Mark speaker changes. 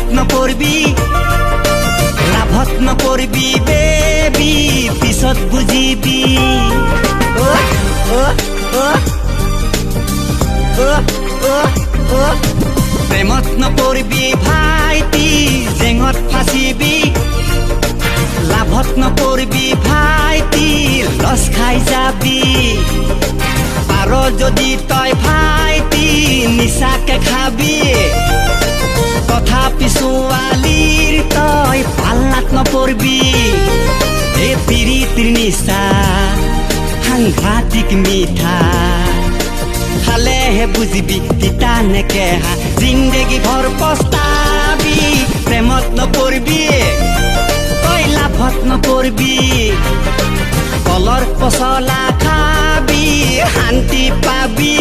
Speaker 1: নপৰবি লাভত নপৰবি বেবি পিছত বুজিবি প্ৰেমত নপৰবি ভাইটি জেঙত ফাঁচিবি লাভত নপৰবি ভাইটি লছ খাই যাবি পাৰ যদি তই ভাইটি নিচাকে খাবি তথাপি ছোৱালীৰ তই পাল্লাত নপৰবি এই পিৰিতিৰ নিচা সাংঘাতিক মিঠা খালেহে বুজিবি তিতা নেকেহা জিন্দেগী ভৰ পস্তাবি প্ৰেমত নপৰবি তই লাভত নপৰবি কলৰ পচলা খাবি শান্তি পাবি